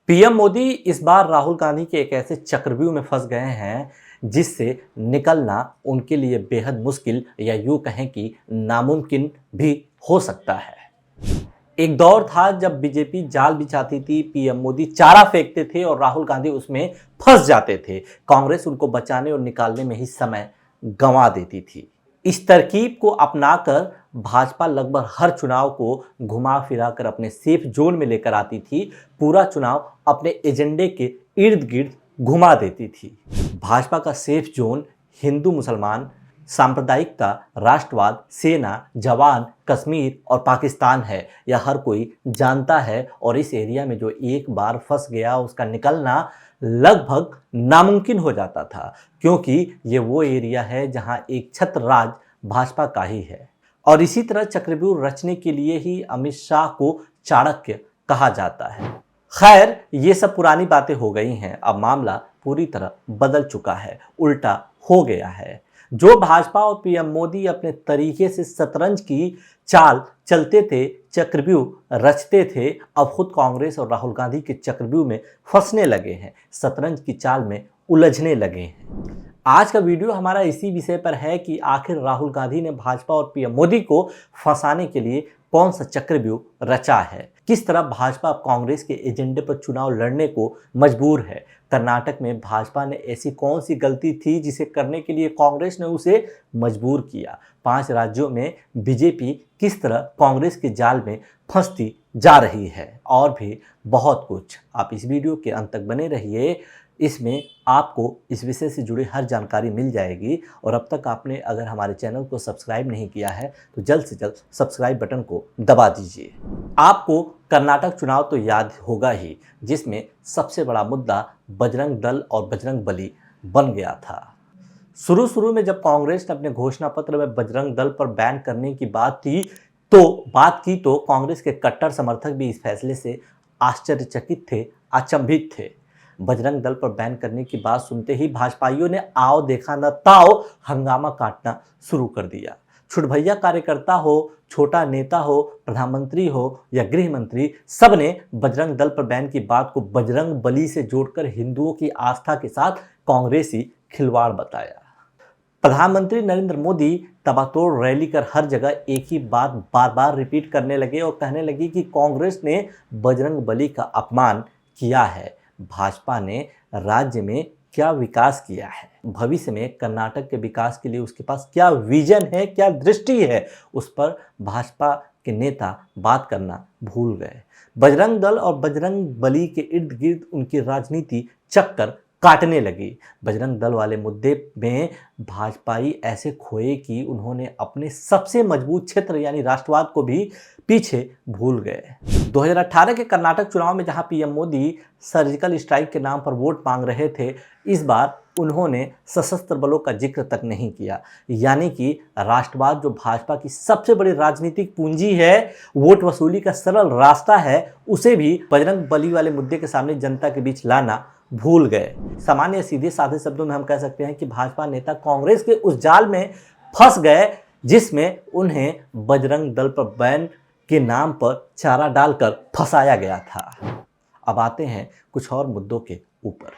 PM Modi इस बार राहुल गांधी के एक ऐसे चक्रव्यूह में फंस गए हैं जिससे निकलना उनके लिए बेहद मुश्किल या यूं कहें कि नामुमकिन भी हो सकता है। एक दौर था जब बीजेपी जाल बिछाती थी, पीएम मोदी चारा फेंकते थे और राहुल गांधी उसमें फंस जाते थे। कांग्रेस उनको बचाने और निकालने में ही समय गंवा देती थी। इस तरकीब को अपनाकर भाजपा लगभग हर चुनाव को घुमा फिरा कर अपने सेफ जोन में लेकर आती थी। पूरा चुनाव अपने एजेंडे के इर्द गिर्द घुमा देती थी। भाजपा का सेफ जोन हिंदू मुसलमान, सांप्रदायिकता, राष्ट्रवाद, सेना, जवान, कश्मीर और पाकिस्तान है। यह हर कोई जानता है और इस एरिया में जो एक बार फंस गया उसका निकलना लगभग नामुमकिन हो जाता था, क्योंकि ये वो एरिया है जहां एक छत्र राज भाजपा का ही है। और इसी तरह चक्रव्यूह रचने के लिए ही अमित शाह को चाणक्य कहा जाता है। खैर, ये सब पुरानी बातें हो गई हैं। अब मामला पूरी तरह बदल चुका है, उल्टा हो गया है। जो भाजपा और पीएम मोदी अपने तरीके से शतरंज की चाल चलते थे, चक्रव्यूह रचते थे, अब खुद कांग्रेस और राहुल गांधी के चक्रव्यूह में फंसने लगे हैं, शतरंज की चाल में उलझने लगे हैं। आज का वीडियो हमारा इसी विषय पर है कि आखिर राहुल गांधी ने भाजपा और पीएम मोदी को फंसाने के लिए कौन सा चक्रव्यूह रचा है, किस तरह भाजपा अब कांग्रेस के एजेंडे पर चुनाव लड़ने को मजबूर है। कर्नाटक में भाजपा ने ऐसी कौन सी गलती थी जिसे करने के लिए कांग्रेस ने उसे मजबूर किया। 5 राज्यों में बीजेपी किस तरह कांग्रेस के जाल में फंसती जा रही है, और भी बहुत कुछ। आप इस वीडियो के अंत तक बने रहिए, इसमें आपको इस विषय से जुड़ी हर जानकारी मिल जाएगी। और अब तक आपने अगर हमारे चैनल को सब्सक्राइब नहीं किया है तो जल्द से जल्द सब्सक्राइब बटन को दबा दीजिए। आपको कर्नाटक चुनाव तो याद होगा ही, जिसमें सबसे बड़ा मुद्दा बजरंग दल और बजरंग बली बन गया था। शुरू में जब कांग्रेस ने अपने घोषणा पत्र में बजरंग दल पर बैन करने की बात की तो कांग्रेस के कट्टर समर्थक भी इस फैसले से आश्चर्यचकित थे, अचंभित थे। बजरंग दल पर बैन करने की बात सुनते ही भाजपाइयों ने आओ देखा न ताओ हंगामा काटना शुरू कर दिया। छुटभैया कार्यकर्ता हो, छोटा नेता हो, प्रधानमंत्री हो या गृह मंत्री, सब ने बजरंग दल पर बैन की बात को बजरंग बली से जोड़कर हिंदुओं की आस्था के साथ कांग्रेसी खिलवाड़ बताया। प्रधानमंत्री नरेंद्र मोदी तबातोड़ रैली कर हर जगह एक ही बात बार बार रिपीट करने लगे और कहने लगे कि कांग्रेस ने बजरंग बली का अपमान किया है। भाजपा ने राज्य में क्या विकास किया है, भविष्य में कर्नाटक के विकास के लिए उसके पास क्या विजन है, क्या दृष्टि है, उस पर भाजपा के नेता बात करना भूल गए। बजरंग दल और बजरंग बली के इर्द गिर्द उनकी राजनीति चक्कर काटने लगी। बजरंग दल वाले मुद्दे में भाजपाई ऐसे खोए कि उन्होंने अपने सबसे मजबूत क्षेत्र यानी राष्ट्रवाद को भी पीछे भूल गए। 2018 के कर्नाटक चुनाव में जहां पीएम मोदी सर्जिकल स्ट्राइक के नाम पर वोट मांग रहे थे, इस बार उन्होंने सशस्त्र बलों का जिक्र तक नहीं किया। यानी कि राष्ट्रवाद जो भाजपा की सबसे बड़ी राजनीतिक पूंजी है, वोट वसूली का सरल रास्ता है, उसे भी बजरंग बली वाले मुद्दे के सामने जनता के बीच लाना भूल गए। सामान्य सीधे साधे शब्दों में हम कह सकते हैं कि भाजपा नेता कांग्रेस के उस जाल में फंस गए जिसमें उन्हें बजरंग दल पर बैन के नाम पर चारा डालकर फंसाया गया था। अब आते हैं कुछ और मुद्दों के ऊपर।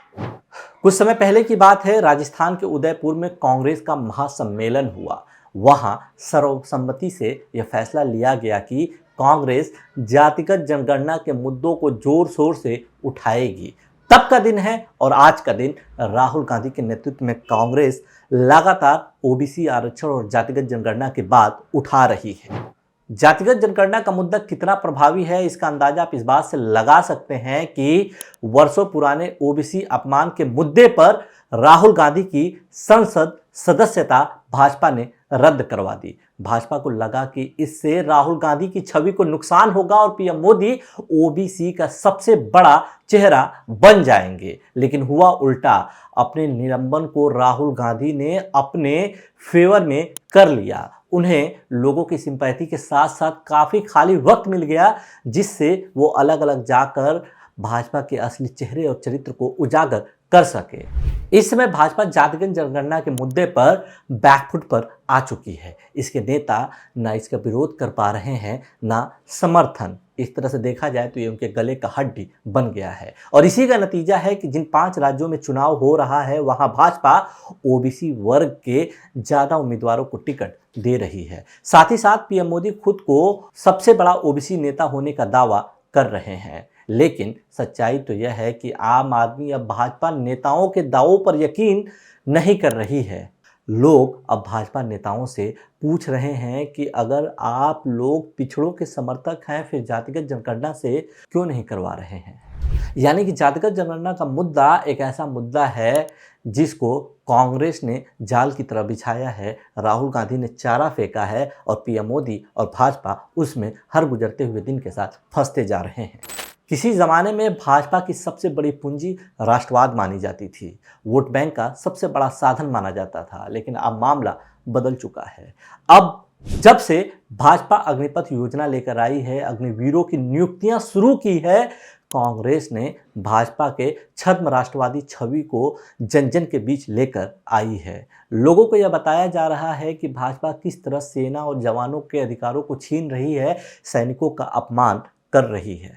कुछ समय पहले की बात है, राजस्थान के उदयपुर में कांग्रेस का महासम्मेलन हुआ। वहां सर्वसम्मति से यह फैसला लिया गया कि कांग्रेस जातिगत जनगणना के मुद्दों को जोर शोर से उठाएगी। तब का दिन है और आज का दिन राहुल गांधी के नेतृत्व में कांग्रेस लगातार ओबीसी आरक्षण और जातिगत जनगणना की बात उठा रही है। जातिगत जनगणना का मुद्दा कितना प्रभावी है, इसका अंदाजा आप इस बात से लगा सकते हैं कि वर्षों पुराने ओबीसी अपमान के मुद्दे पर राहुल गांधी की संसद सदस्यता भाजपा ने रद्द करवा दी। भाजपा को लगा कि इससे राहुल गांधी की छवि को नुकसान होगा और पीएम मोदी ओबीसी का सबसे बड़ा चेहरा बन जाएंगे, लेकिन हुआ उल्टा। अपने निलंबन को राहुल गांधी ने अपने फेवर में कर लिया। उन्हें लोगों की सिंपैथी के साथ साथ काफ़ी खाली वक्त मिल गया, जिससे वो अलग अलग जाकर भाजपा के असली चेहरे और चरित्र को उजागर कर सके। इस समय भाजपा जातिगत जनगणना के मुद्दे पर बैकफुट पर आ चुकी है। इसके नेता ना इसका विरोध कर पा रहे हैं ना समर्थन। इस तरह से देखा जाए तो ये उनके गले का हड्डी बन गया है और इसी का नतीजा है कि जिन 5 राज्यों में चुनाव हो रहा है वहां भाजपा ओबीसी वर्ग के ज़्यादा उम्मीदवारों को टिकट दे रही है। साथ ही साथ पीएम मोदी खुद को सबसे बड़ा ओबीसी नेता होने का दावा कर रहे हैं, लेकिन सच्चाई तो यह है कि आम आदमी अब भाजपा नेताओं के दावों पर यकीन नहीं कर रही है। लोग अब भाजपा नेताओं से पूछ रहे हैं कि अगर आप लोग पिछड़ों के समर्थक हैं फिर जातिगत जनगणना से क्यों नहीं करवा रहे हैं। यानी कि जातिगत जनगणना का मुद्दा एक ऐसा मुद्दा है जिसको कांग्रेस ने जाल की तरह बिछाया है, राहुल गांधी ने चारा फेंका है और पीएम मोदी और भाजपा उसमें हर गुजरते हुए दिन के साथ फंसते जा रहे हैं। किसी ज़माने में भाजपा की सबसे बड़ी पूंजी राष्ट्रवाद मानी जाती थी, वोट बैंक का सबसे बड़ा साधन माना जाता था, लेकिन अब मामला बदल चुका है। अब जब से भाजपा अग्निपथ योजना लेकर आई है, अग्निवीरों की नियुक्तियां शुरू की है, कांग्रेस ने भाजपा के छद्म राष्ट्रवादी छवि को जन जन के बीच लेकर आई है। लोगों को यह बताया जा रहा है कि भाजपा किस तरह सेना और जवानों के अधिकारों को छीन रही है, सैनिकों का अपमान कर रही है।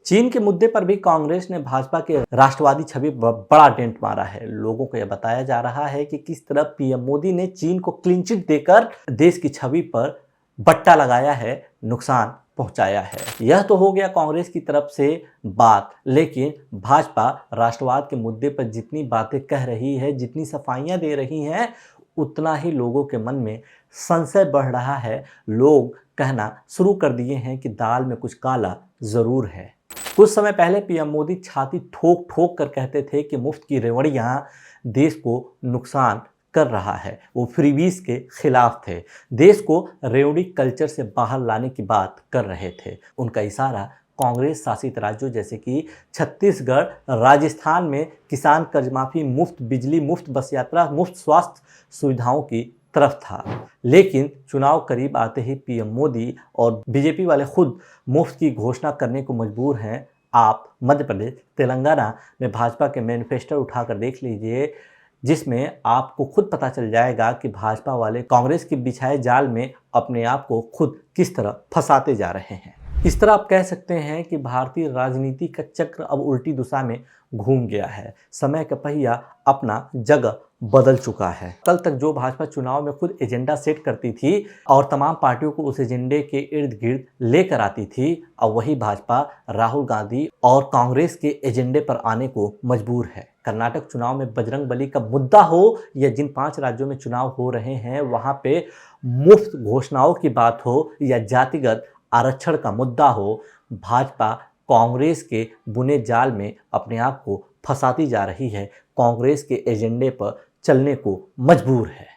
चीन के मुद्दे पर भी कांग्रेस ने भाजपा के राष्ट्रवादी छवि बड़ा डेंट मारा है। लोगों को यह बताया जा रहा है कि किस तरह पीएम मोदी ने चीन को क्लीन चिट देकर देश की छवि पर बट्टा लगाया है, नुकसान पहुंचाया है। यह तो हो गया कांग्रेस की तरफ से बात, लेकिन भाजपा राष्ट्रवाद के मुद्दे पर जितनी बातें कह रही है, जितनी सफाइयां दे रही हैं, उतना ही लोगों के मन में संशय बढ़ रहा है। लोग कहना शुरू कर दिए हैं कि दाल में कुछ काला जरूर है। कुछ समय पहले पीएम मोदी छाती ठोक ठोक कर कहते थे कि मुफ्त की रेवड़ियां देश को नुकसान कर रहा है। वो फ्रीबीज के खिलाफ थे, देश को रेवड़ी कल्चर से बाहर लाने की बात कर रहे थे। उनका इशारा कांग्रेस शासित राज्यों जैसे कि छत्तीसगढ़, राजस्थान में किसान कर्ज माफी, मुफ्त बिजली, मुफ्त बस यात्रा, मुफ्त स्वास्थ्य सुविधाओं की तरफ था। लेकिन चुनाव करीब आते ही पीएम मोदी और बीजेपी वाले खुद मुफ्त की घोषणा करने को मजबूर हैं। आप मध्य प्रदेश, तेलंगाना में भाजपा के मैनिफेस्टो उठाकर देख लीजिए, जिसमें आपको खुद पता चल जाएगा कि भाजपा वाले कांग्रेस के बिछाए जाल में अपने आप को खुद किस तरह फंसाते जा रहे हैं। इस तरह आप कह सकते हैं कि भारतीय राजनीति का चक्र अब उल्टी दिशा में घूम गया है। समय का पहिया अपना जगह बदल चुका है। कल तक जो भाजपा चुनाव में खुद एजेंडा सेट करती थी और तमाम पार्टियों को उस एजेंडे के इर्द गिर्द लेकर आती थी, अब वही भाजपा राहुल गांधी और कांग्रेस के एजेंडे पर आने को मजबूर है। कर्नाटक चुनाव में बजरंगबली का मुद्दा हो या जिन 5 राज्यों में चुनाव हो रहे हैं वहां पे मुफ्त घोषणाओं की बात हो या जातिगत आरक्षण का मुद्दा हो, भाजपा कांग्रेस के बुने जाल में अपने आप को फंसाती जा रही है, कांग्रेस के एजेंडे पर चलने को मजबूर है।